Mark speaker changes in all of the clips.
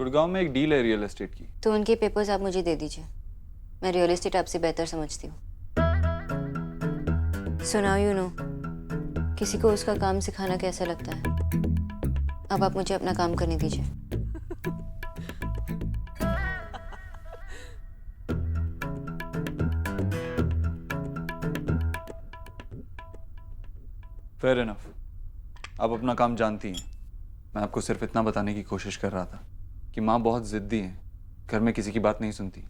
Speaker 1: गुड़गांव में एक डील है रियल एस्टेट की।
Speaker 2: तो उनके पेपर्स आप मुझे दे दीजिए। मैं रियल एस्टेट आपसे बेहतर समझती हूँ। सो नाउ यू नो किसी को उसका काम सिखाना कैसा लगता है। अब आप मुझे अपना काम करने दीजिए।
Speaker 1: फेयर इनफ, आप अपना काम जानती हैं। मैं आपको सिर्फ इतना बताने की कोशिश कर रहा था कि माँ बहुत जिद्दी हैं, घर में किसी की बात नहीं सुनती।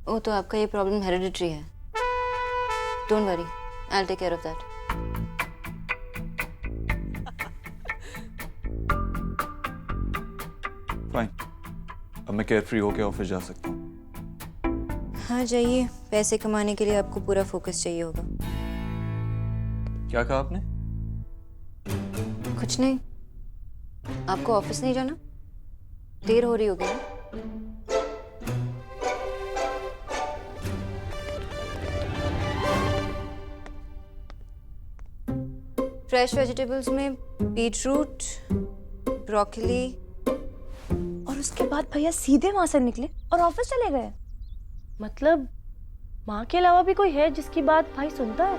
Speaker 2: ओ तो आपका ये प्रॉब्लम हेरिडिटरी है। Don't worry, I will take care of that.
Speaker 1: Fine, अब मैं केयर फ्री होकर ऑफिस जा सकता हूँ।
Speaker 2: हाँ जाइए, पैसे कमाने के लिए आपको पूरा फोकस चाहिए होगा।
Speaker 1: क्या कहा आपने?
Speaker 2: कुछ नहीं। आपको ऑफिस नहीं जाना? देर हो रही होगी ना? फ्रेश वेजिटेबल्स में बीटरूट, ब्रोकली।
Speaker 3: और उसके बाद भैया सीधे वहां से निकले और ऑफिस चले गए।
Speaker 4: मतलब माँ के अलावा भी कोई है जिसकी बात भाई सुनता है?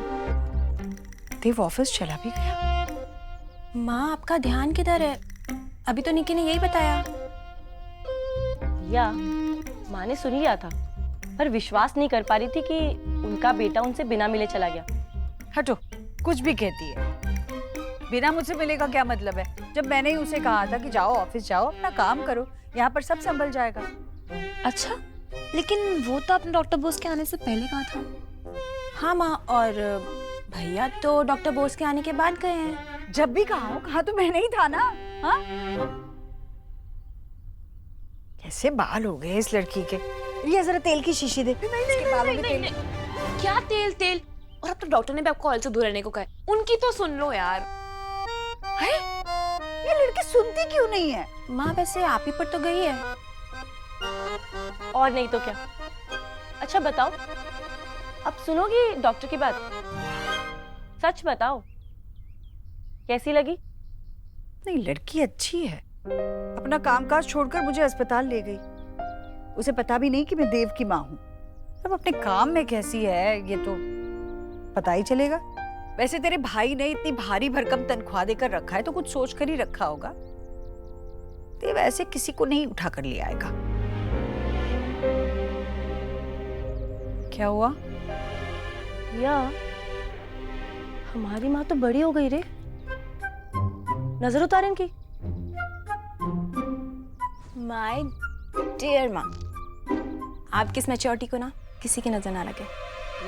Speaker 3: देव ऑफिस चला भी गया। माँ आपका ध्यान किधर है? अभी तो निकी ने यही बताया।
Speaker 4: या माँ ने सुन लिया था पर विश्वास नहीं कर पा रही थी कि उनका बेटा उनसे बिना मिले चला गया।
Speaker 5: हटो, कुछ भी कहती है। बिना मुझसे मिले का क्या मतलब है? जब मैंने ही उसे कहा था कि जाओ ऑफिस जाओ, अपना काम करो, यहाँ पर सब संभल जाएगा।
Speaker 3: अच्छा, लेकिन वो तो आपने डॉक्टर बोस के आने से पहले कहा था। हाँ माँ, और भैया तो डॉक्टर बोस के आने के बाद गए हैं।
Speaker 5: जब भी कहा तो मैंने ही था ना। हाँ, कैसे बाल हो गए इस लड़की के। ये जरा तेल की शीशी दे। इसके बालों में तेल।
Speaker 6: क्या तेल तेल? और अब तो डॉक्टर ने भी आपको ऑयल से दूर रहने को कहा है। उनकी तो सुन लो यार।
Speaker 5: है? ये लड़की सुनती क्यों नहीं है?
Speaker 3: माँ वैसे आप ही पर तो गई है।
Speaker 4: और नहीं तो क्या। अच्छा बताओ, अब सुनोगी डॉक्टर की बात? सच बताओ, कैसी लगी?
Speaker 5: नहीं, लड़की अच्छी है। अपना कामकाज छोड़कर मुझे अस्पताल ले गई। उसे पता भी नहीं कि मैं देव की माँ हूँ। अब अपने काम में कैसी है ये तो पता ही चलेगा। वैसे तेरे भाई ने इतनी भारी भरकम तनख्वाह देकर रखा है तो कुछ सोच कर ही रखा होगा। देव ऐसे किसी को नहीं उठा कर ले आएगा। क्या हुआ?
Speaker 4: या हमारी माँ तो बड़ी हो गई रे। नजर उतार इनकी।
Speaker 3: माय डियर माँ, आपकी इस मैच्योरिटी को ना किसी की नजर ना लगे।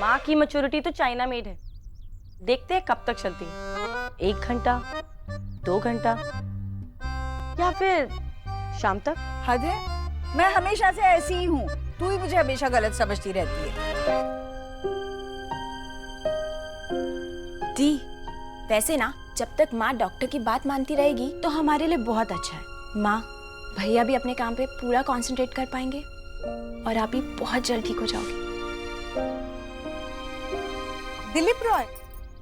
Speaker 4: माँ की मैच्योरिटी तो चाइना मेड है। देखते हैं कब तक चलती है। 1 घंटा, 2 घंटा या फिर शाम तक।
Speaker 5: हद है, मैं हमेशा से ऐसी ही हूँ। तू ही मुझे हमेशा गलत समझती रहती है।
Speaker 3: दी, वैसे ना जब तक माँ डॉक्टर की बात मानती रहेगी तो हमारे लिए बहुत अच्छा है। माँ, भैया भी अपने काम पे पूरा कंसंट्रेट कर पाएंगे और आप भी बहुत जल्द ठीक हो जाओगे।
Speaker 7: दिलीप रॉय,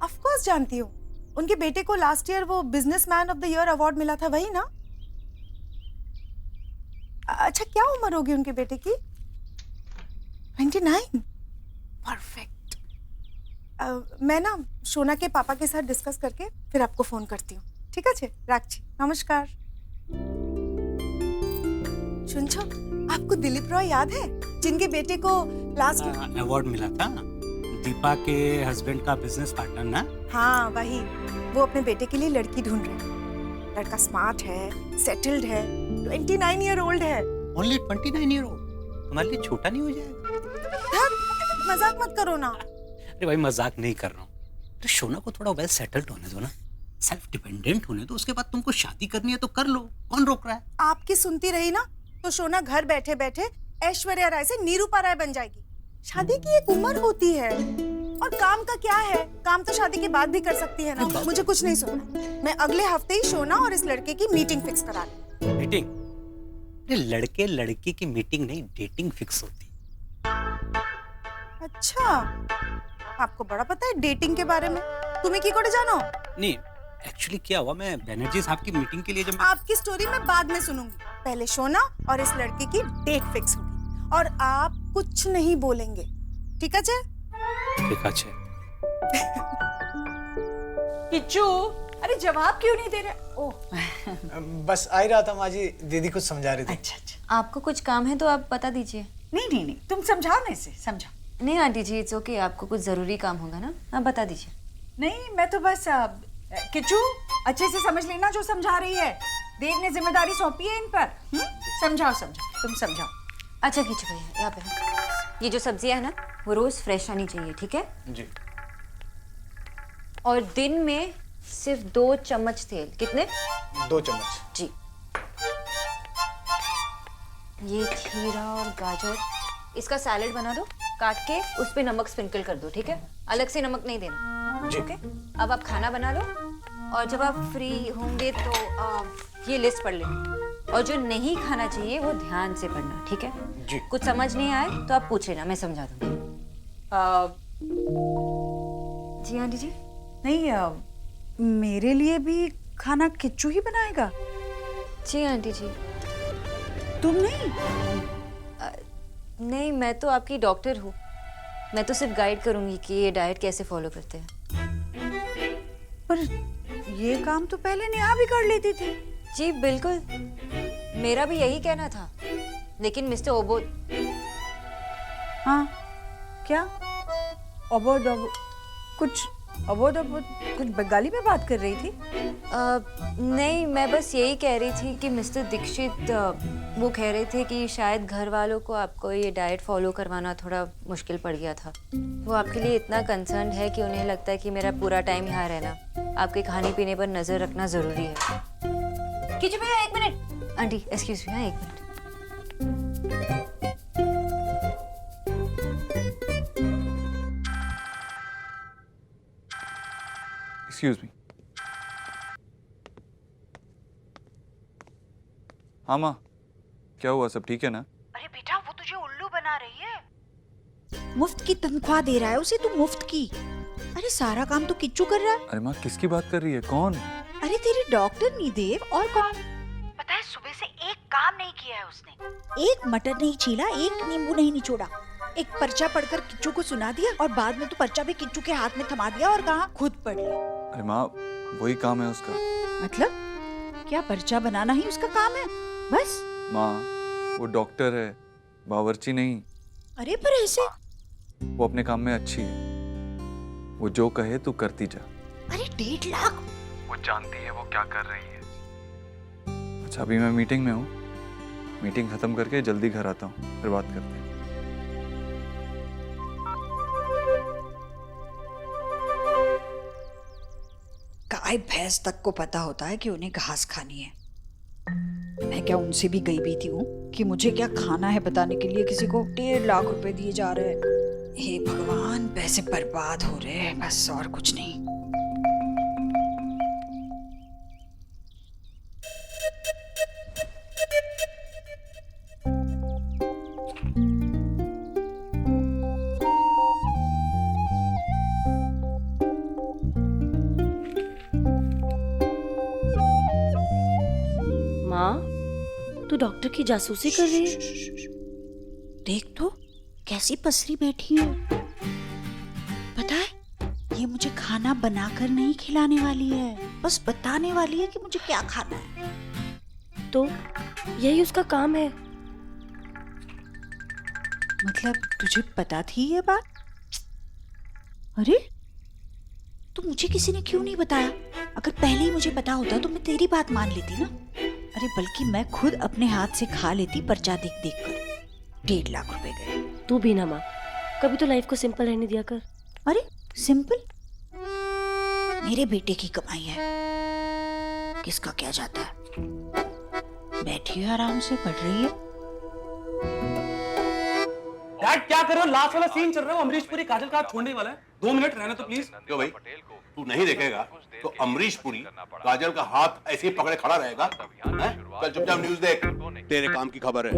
Speaker 7: ऑफ कोर्स जानती हूँ। उनके बेटे को लास्ट ईयर वो businessman of the year award मिला था, वही ना? अच्छा, क्या उम्र होगी उनके बेटे की? 29? परफेक्ट। मैं ना शोना के पापा के साथ डिस्कस करके फिर आपको फोन करती हूँ। ठीक है राखी, नमस्कार। सुनछो, आपको दिलीप रॉय याद है जिनके बेटे को लास्ट
Speaker 8: अवार्ड मिला था? दीपा के हस्बैंड का बिजनेस पार्टनर ना?
Speaker 7: हाँ वही। वो अपने बेटे के लिए लड़की ढूंढ रहे हैं। लड़का स्मार्ट है, सेटल्ड है, 29 ईयर ओल्ड है।
Speaker 8: Only 29 year old? तुम्हारे लिए छोटा नहीं हो जाएगा?
Speaker 7: मजाक मत करो ना।
Speaker 8: अरे भाई, मजाक नहीं कर रहा हूँ। तो शोना को थोड़ा वेल सेटल्ड होने दो ना, सेल्फ डिपेंडेंट होने दो। उसके बाद तुमको शादी करनी है तो कर लो, कौन रोक रहा है?
Speaker 7: आपकी सुनती रही ना तो शोना घर बैठे बैठे ऐश्वर्या राय से निरूपा राय बन जाएगी। शादी की एक उम्र होती है। और काम का क्या है, काम तो शादी के बाद भी कर सकती है ना। मुझे कुछ नहीं सुनना। मैं अगले हफ्ते ही शोना और इस लड़के की मीटिंग फिक्स करा लूं।
Speaker 8: मीटिंग? लड़के लड़की की मीटिंग नहीं, डेटिंग फिक्स होती।
Speaker 7: अच्छा, आपको बड़ा पता है डेटिंग के बारे में। तुम्हें की कोड़े जानो?
Speaker 8: नहीं, एक्चुअली क्या हुआ, मैं बनर्जी साहब की मीटिंग के लिए जब
Speaker 7: आपकी स्टोरी मैं बाद में सुनूंगी। पहले शोना और इस लड़के की डेट फिक्स होगी और आप कुछ नहीं बोलेंगे, ठीक है?
Speaker 8: ठीक है।
Speaker 5: किच्चू, अरे जवाब क्यों नहीं दे रहे? ओह
Speaker 9: बस आ ही रहा था माँ जी, दीदी कुछ समझा रही थी।
Speaker 5: अच्छा।
Speaker 2: आपको कुछ काम है तो आप बता दीजिए।
Speaker 5: नहीं, तुम समझाओ ना इसे, समझाओ।
Speaker 2: नहीं आंटी जी, इट्स ओके, आपको कुछ ज़रूरी काम होगा ना, आप बता दीजिए।
Speaker 5: नहीं, मैं तो बस किच्चू अच्छे से समझ लेना जो समझा रही है। देव ने जिम्मेदारी सौंपी है इन पर। समझाओ, तुम समझाओ।
Speaker 2: अच्छा किच्चू भैया, यहाँ पे ये जो सब्जियाँ है ना, वो रोज़ फ्रेश आनी चाहिए, ठीक है?
Speaker 9: जी।
Speaker 2: और दिन में सिर्फ 2 चम्मच तेल। कितने?
Speaker 9: 2 चम्मच।
Speaker 2: जी। ये खीरा और गाजर, इसका सैलेड बना दो, काट के उस पे नमक स्प्रिंकल कर दो, ठीक है? अलग से नमक नहीं देना,
Speaker 9: जी।
Speaker 2: ओके? अब आप खाना बना लो और जब आप फ्री होंगे तो ये लिस्ट पढ़ लेना, और जो नहीं खाना चाहिए वो ध्यान से पढ़ना, ठीक है?
Speaker 9: जी।
Speaker 2: कुछ समझ नहीं आए तो आप पूछ लेना, मैं समझा दूंगी। जी आंटी जी।
Speaker 5: नहीं, मेरे लिए भी खाना किच्चू ही बनाएगा?
Speaker 2: जी आंटी जी।
Speaker 5: तुम नहीं?
Speaker 2: नहीं, मैं तो आपकी डॉक्टर हूँ, मैं तो सिर्फ गाइड करूँगी कि ये डाइट कैसे फॉलो करते हैं।
Speaker 5: पर ये काम तो पहले नेहा भी कर लेती थी।
Speaker 2: जी बिल्कुल, मेरा भी यही कहना था, लेकिन मिस्टर ओबो।
Speaker 5: हाँ, क्या? अबोध कुछ बंगाली में बात कर रही थी?
Speaker 2: नहीं, मैं बस यही कह रही थी कि मिस्टर दीक्षित वो कह रहे थे कि शायद घर वालों को आपको ये डाइट फॉलो करवाना थोड़ा मुश्किल पड़ गया था। वो आपके लिए इतना कंसर्न है कि उन्हें लगता है कि मेरा पूरा टाइम यहाँ रहना, आपके खाने पीने पर नजर रखना जरूरी है।
Speaker 5: किच्चू भैया 1 minute.
Speaker 2: Aunty excuse me, 1 minute.
Speaker 1: Excuse me. हाँ माँ, क्या हुआ? सब ठीक है ना?
Speaker 5: अरे बेटा, वो तुझे उल्लू बना रही है। मुफ्त की तनख्वाह दे रहा है उसे, तू मुफ्त की। अरे सारा काम तो किच्चू कर रहा है।
Speaker 1: अरे माँ, किसकी बात कर रही है? कौन?
Speaker 5: अरे तेरे डॉक्टर नहीं देव, और कौन? पता है, सुबह से एक काम नहीं किया है उसने। एक मटर नहीं छीला, एक नींबू नहीं निचोड़ा, एक पर्चा पढ़कर किच्चू को सुना दिया और बाद में तो पर्चा भी किच्चू के हाथ में थमा दिया और कहा खुद पढ़ ले।
Speaker 1: अरे माँ, वही काम है उसका।
Speaker 5: मतलब क्या पर्चा बनाना ही उसका काम है बस?
Speaker 1: माँ, वो डॉक्टर है, बावर्ची नहीं।
Speaker 5: अरे पर ऐसे?
Speaker 1: वो अपने काम में अच्छी है, वो जो कहे तू करती जा।
Speaker 5: अरे 1.5 लाख?
Speaker 1: वो जानती है वो क्या कर रही है। अच्छा, अभी मैं मीटिंग में हूँ, मीटिंग खत्म करके जल्दी घर आता हूँ, फिर बात करते हैं।
Speaker 5: गाय भैंस तक को पता होता है कि उन्हें घास खानी है। मैं क्या उनसे भी गई भी थी हूँ कि मुझे क्या खाना है बताने के लिए किसी को 1.5 लाख रुपए दिए जा रहे हैं। हे भगवान, पैसे बर्बाद हो रहे हैं बस, और कुछ नहीं।
Speaker 4: तू डॉक्टर की जासूसी कर रही है?
Speaker 5: देख तो कैसी पसरी बैठी है। पता है, ये मुझे खाना बनाकर नहीं खिलाने वाली है, बस बताने वाली है कि मुझे क्या खाना है।
Speaker 4: तो यही उसका काम है।
Speaker 5: मतलब तुझे पता थी ये बात? अरे तो मुझे किसी ने क्यों नहीं बताया? अगर पहले ही मुझे पता होता तो मैं तेरी बात मान लेती ना। अरे बल्कि मैं खुद अपने हाथ से खा लेती पर्चा देख देख कर। 1.5 लाख रुपए गए।
Speaker 4: तू भी ना माँ, कभी तो लाइफ को सिंपल रहने दिया कर।
Speaker 5: अरे सिंपल? मेरे बेटे की कमाई है, किसका क्या जाता है। बैठी है आराम से, पढ़ रही है।
Speaker 10: डैड क्या कर रहे हो? लास्ट वाला सीन चल रहा है, अमरीश पुरी काजल का हाथ छोड़ने वाला है। 2 मिनट रहना तो प्लीज।
Speaker 11: क्यों भाई, तू नहीं देखेगा तो अमरीश पुरी काजल का हाथ ऐसे ही पकड़े खड़ा रहेगा? कल चुपचाप न्यूज देख, तेरे काम की खबर है।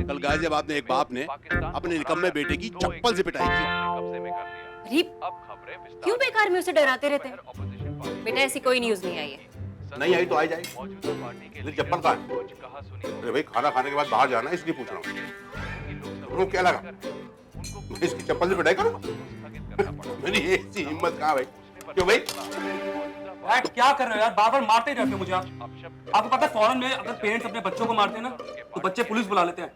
Speaker 11: कल गाजियाबाद में एक बाप ने अपने निकम्मे बेटे की चप्पल से पिटाई की।
Speaker 2: क्यों बेकार में उसे डराते रहते हैं? बेटा ऐसी कोई न्यूज़ नहीं आई है।
Speaker 11: नहीं आई तो आ जाएगी। मेरी चप्पल कहाँ है? अरे भाई खाना खाने के बाद बाहर जाना है इसलिए पूछ रहा हूँ। तुमको क्या लगा मैं इसकी चप्पल से पिटाई करूँगा? मेरी ऐसी हिम्मत कहाँ भाई? क्यों भाई?
Speaker 10: यार क्या कर रहे हो यार, बार बार मारते ही रहते हो मुझे आप। आपको पता है फॉरेन में अगर पेरेंट्स अपने बच्चों को मारते हैं ना तो बच्चे पुलिस बुला लेते हैं।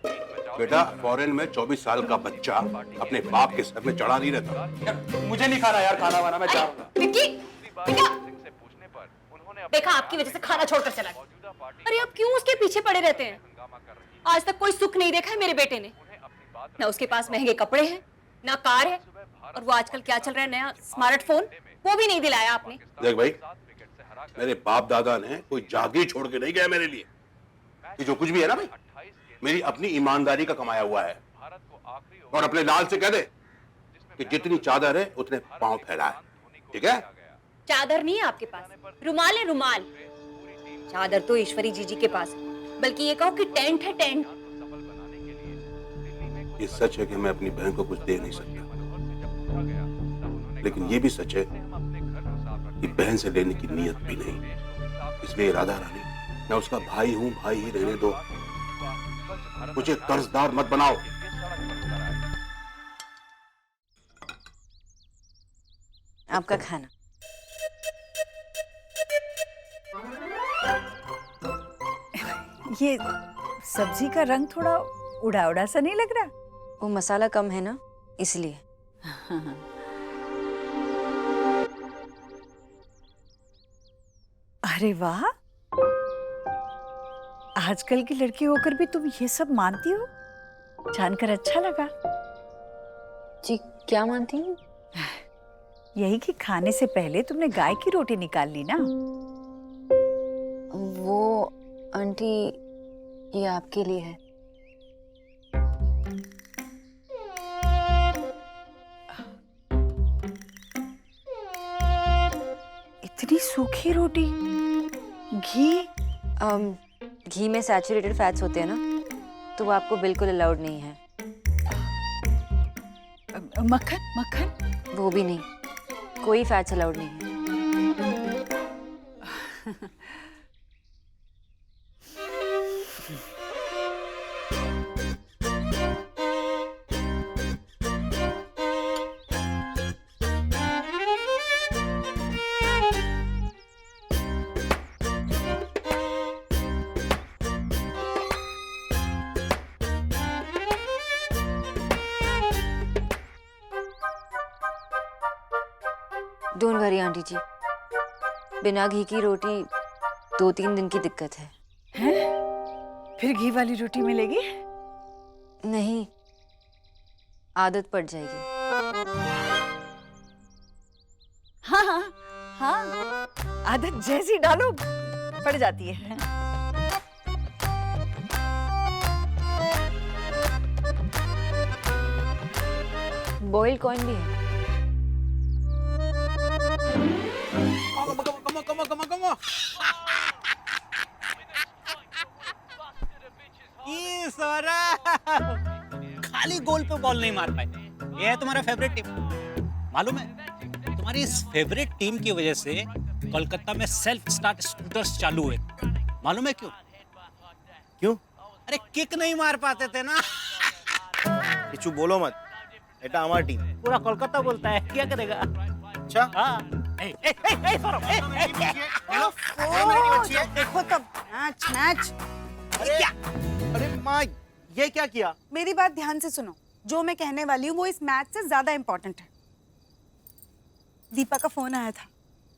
Speaker 11: बेटा फॉरेन में 24 साल का बच्चा अपने बाप के सर में चढ़ा नहीं रहता।
Speaker 10: यार मुझे नहीं खाना यार, खाना वाना मैं जा रहा हूँ।
Speaker 6: विक्की, देखा आपकी वजह से खाना छोड़कर चला गया। अरे आप क्यों उसके पीछे पड़े रहते हैं? आज तक कोई सुख नहीं देखा है मेरे बेटे ने। ना उसके पास महंगे कपड़े हैं, ना कार है, और वो आजकल क्या चल रहा है नया स्मार्टफोन, वो भी नहीं दिलाया आपने।
Speaker 11: देख भाई, मेरे बाप दादा ने कोई जागीर छोड़ के नहीं गया मेरे लिए। ये जो कुछ भी है ना भाई, मेरी अपनी ईमानदारी का कमाया हुआ है। और अपने लाल से कह दे कि जितनी चादर है उतने पांव फैला है, ठीक है?
Speaker 6: चादर नहीं है आपके पास, रुमाल है रुमाल। चादर तो ईश्वरी जीजी के पास है, बल्कि ये कहो कि टेंट है टेंट।
Speaker 11: ये सच है कि मैं अपनी बहन को कुछ दे नहीं सकता, लेकिन ये भी सच है कि बहन से लेने की नीयत भी नहीं। इसलिए राधा रानी, मैं उसका भाई हूं, भाई ही रहने दो, मुझे कर्जदार मत बनाओ।
Speaker 2: आपका खाना।
Speaker 5: ये सब्जी का रंग थोड़ा उड़ा उड़ा सा नहीं लग रहा?
Speaker 2: वो मसाला कम है ना, इसलिए।
Speaker 5: अरे वाह, आजकल की लड़की होकर भी तुम ये सब मानती हो, जानकर अच्छा लगा।
Speaker 2: जी क्या मानती हूँ?
Speaker 5: यही कि खाने से पहले तुमने गाय की रोटी निकाल ली ना।
Speaker 2: वो आंटी, ये आपके लिए है।
Speaker 5: इतनी सूखी रोटी, घी?
Speaker 2: घी में सैचुरेटेड फैट्स होते हैं ना, तो वो आपको बिल्कुल अलाउड नहीं है।
Speaker 5: मक्खन? मक्खन?
Speaker 2: वो भी नहीं, कोई फैट्स अलाउड नहीं है। डोंट वरी आंटी जी, बिना घी की रोटी 2-3 दिन की दिक्कत है।
Speaker 5: हैं? फिर घी वाली रोटी मिलेगी?
Speaker 2: नहीं, आदत पड़ जाएगी।
Speaker 5: हाँ हाँ हाँ, आदत जैसी डालो पड़ जाती है।
Speaker 2: बॉइल्ड कॉर्न भी है।
Speaker 8: खाली गोल पे बॉल नहीं मार पाए। ये है तुम्हारा फेवरेट टीम। मालूम है तुम्हारी इस फेवरेट टीम की वजह से कोलकाता में सेल्फ स्टार्ट स्कूटर्स चालू हुए। मालूम है क्यों?
Speaker 9: क्यों?
Speaker 8: अरे किक नहीं मार पाते थे ना।
Speaker 9: किचू बोलो मत, एटा हमारी टीम।
Speaker 8: पूरा कोलकाता बोलता है, क्या करेगा?
Speaker 9: अच्छा
Speaker 8: हाँ।
Speaker 7: देखो तब मैच मैच।
Speaker 9: अरे माँ, ये क्या किया?
Speaker 7: मेरी बात ध्यान से सुनो, जो मैं कहने वाली हूँ वो इस मैच से ज्यादा इम्पोर्टेंट है। दीपा का फोन आया था।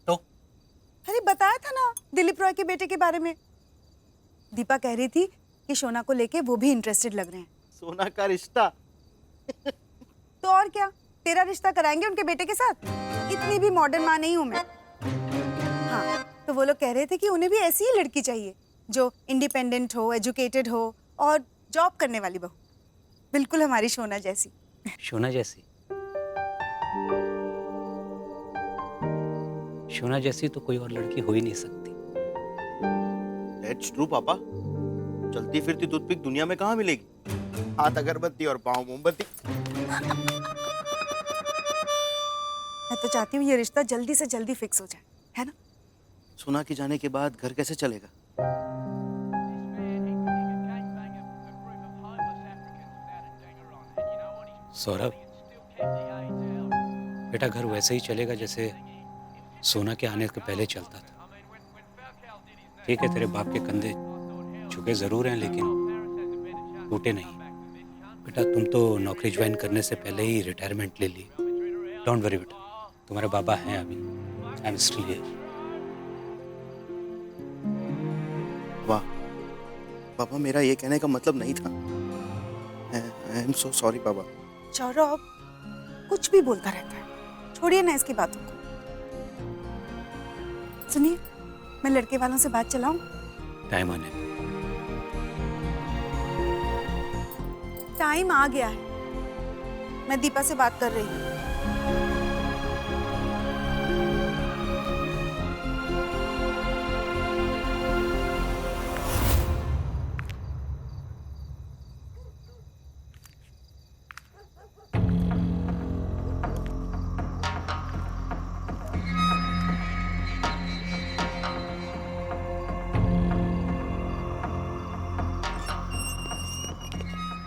Speaker 8: तो?
Speaker 7: अरे बताया था ना दिलीप रॉय के बेटे के बारे में। दीपा कह रही थी कि शोना को लेके वो भी इंटरेस्टेड लग रहे हैं।
Speaker 9: सोना का रिश्ता?
Speaker 7: तो और क्या, तेरा रिश्ता कराएंगे उनके बेटे के साथ। इतनी भी मॉडर्न माँ नहीं हूं मैं। हाँ, तो वो लोग कह रहे थे कि उन्हें भी ऐसी ही लड़की चाहिए जो इंडिपेंडेंट हो, एजुकेटेड हो और जॉब करने वाली बहू, बिल्कुल हमारी शोना जैसी।
Speaker 8: शोना जैसी? शोना जैसी तो कोई और लड़की हो ही नहीं सकती।
Speaker 9: That's true पापा। चलती फिरती टूथपिक दुनिया में कहाँ मिलेगी? हाथ अगरबत्ती और पाँव मोमबत्ती।
Speaker 7: मैं तो चाहती हूँ ये रिश्ता जल्दी से जल्दी फिक्स हो जाए। है ना?
Speaker 9: सोना के जाने के बाद घर कैसे चलेगा?
Speaker 8: सौरभ, बेटा घर वैसे ही चलेगा जैसे सोना के आने के पहले चलता था। ठीक है, तेरे बाप के कंधे झुके जरूर हैं लेकिन टूटे नहीं। बेटा तुम तो नौकरी ज्वाइन करने से पहले ही रिटायरमेंट ले ली। डोंट वरी बेटा, तुम्हारे बाबा हैं अभी। I am still here.
Speaker 9: वाह पापा, मेरा ये कहने का मतलब नहीं था। आई एम सो सॉरी पापा।
Speaker 7: सौरभ कुछ भी बोलता रहता है, छोड़िए ना इसकी बातों को। सुनिए, मैं लड़के वालों से बात चलाऊं?
Speaker 8: टाइम आने में।
Speaker 7: टाइम आ गया है। मैं दीपा से बात कर रही हूँ।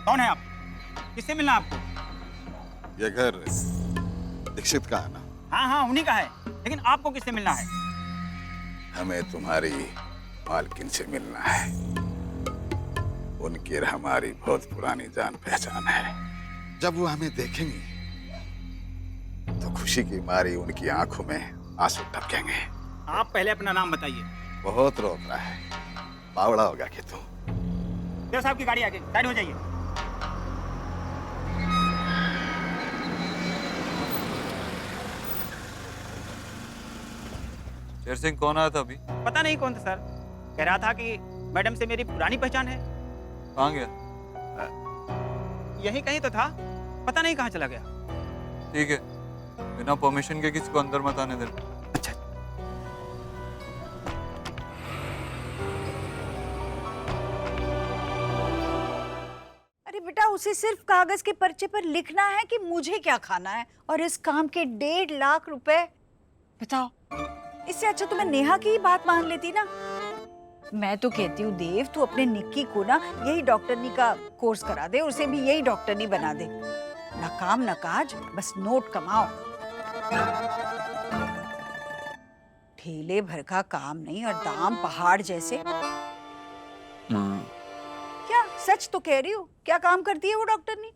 Speaker 10: कौन है आप? किससे मिलना आपको?
Speaker 11: ये घर दीक्षित का है ना?
Speaker 10: हाँ हाँ उन्हीं का है, लेकिन आपको किससे मिलना है?
Speaker 11: हमें तुम्हारी मालकिन से मिलना है। उनकी और हमारी बहुत पुरानी जान पहचान है। जब वो हमें देखेंगी तो खुशी की मारी उनकी आंखों में आंसू टपकेंगे।
Speaker 10: आप पहले अपना नाम बताइए।
Speaker 11: बहुत रोक रहा है, बावड़ा होगा कि तू।
Speaker 10: देव साहब की गाड़ी आगे, साइड हो जाइए।
Speaker 1: शेर सिंह कौन आया था अभी?
Speaker 10: पता नहीं कौन था सर, कह रहा था कि मैडम से मेरी पुरानी पहचान है।
Speaker 1: कहाँ गया?
Speaker 10: यही कहीं तो था, पता नहीं कहाँ चला गया।
Speaker 1: ठीक है, बिना परमिशन के किसी को अंदर मत आने देना।
Speaker 10: अच्छा।
Speaker 5: अरे बेटा, उसे सिर्फ कागज के पर्चे पर लिखना है कि मुझे क्या खाना है, और इस काम के 1.5 लाख रुपए। बताओ, इससे अच्छा तो मैं नेहा की ही बात मान लेती ना। मैं तो कहती हूँ देव, तू अपने निक्की को ना यही डॉक्टरनी का कोर्स करा दे, उसे भी यही डॉक्टरनी बना दे। ना काम ना काज, बस नोट कमाओ। ठेले भर का काम नहीं और दाम पहाड़ जैसे। क्या सच तो कह रही हूँ? क्या काम करती है वो डॉक्टरनी?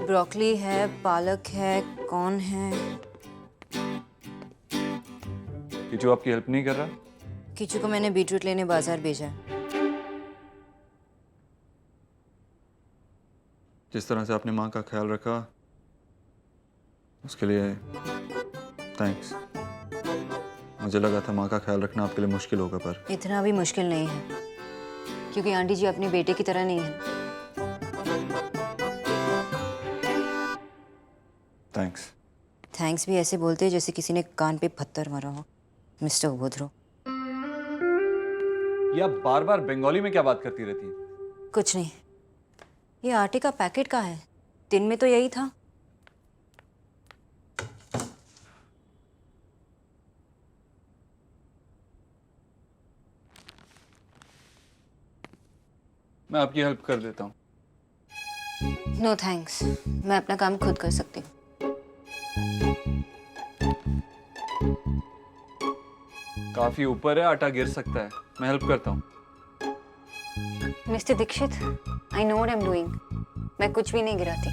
Speaker 2: ब्रोकली है, पालक है, कौन है?
Speaker 1: किचू आपकी हेल्प नहीं कर रहा?
Speaker 2: किचू को मैंने बीटरूट लेने बाजार भेजा है।
Speaker 1: जिस तरह से आपने माँ का ख्याल रखा उसके लिए थैंक्स। मुझे लगा था माँ का ख्याल रखना आपके लिए मुश्किल होगा, पर
Speaker 2: इतना भी मुश्किल नहीं है, क्योंकि आंटी जी अपने बेटे की तरह नहीं है।
Speaker 1: थैंक्स।
Speaker 2: थैंक्स भी ऐसे बोलते हैं जैसे किसी ने कान पे पत्थर मारा हो, मिस्टर उपद्रो।
Speaker 1: ये आप बार बार बंगाली में क्या बात करती रहती है?
Speaker 2: कुछ नहीं। ये आटे का पैकेट का है, दिन में तो यही था।
Speaker 1: मैं आपकी हेल्प कर देता हूँ।
Speaker 2: नो थैंक्स, मैं अपना काम खुद कर सकती हूँ।
Speaker 1: काफी ऊपर है, आटा गिर सकता है, मैं हेल्प करता हूँ।
Speaker 2: Mister Dikshit, I know what I am doing. मैं कुछ भी नहीं गिराती।